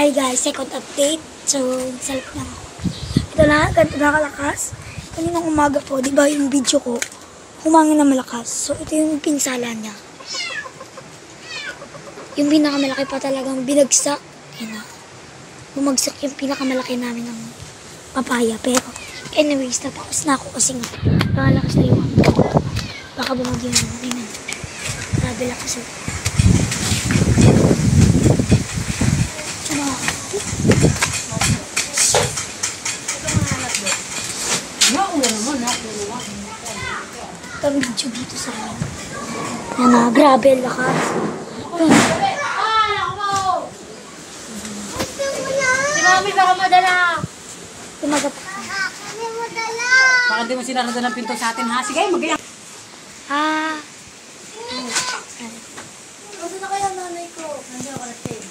Hi guys, second update. So, self lang ako. Ito na, ganito nakalakas. Kaninang umaga po, di ba yung video ko, humangin na malakas. So, ito yung pinsala niya. Yung pinakamalaki pa talagang binagsak. Yan na. Bumagsak yung pinakamalaki namin ng papaya. Pero, anyways, natapos na ako kasi nga, nakalakas na yung baka bumagyo na naman. Tingnan. Grabe lakas yun. Ito video dito sa amin. Yan na, grabe lakas. Si Mami, baka madala. Tumaga pa. Baka di mo sinarada ng pinto sa atin, ha? Sige, mag-iyak. Ano na kaya nanay ko? Nandiyan ko na siya.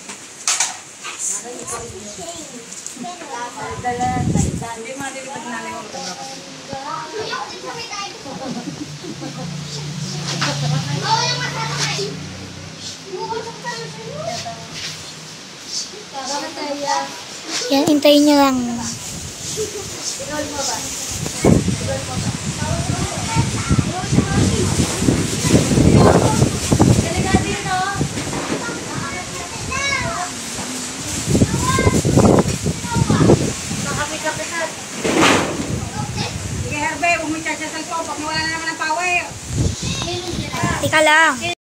Hindi mo natin ipag nanay mo. Yan, hintayin nyo lang. Sige, Herbe, huwag mo i-charge sa cellphone. Pag nawala na naman ang power. Tika lang.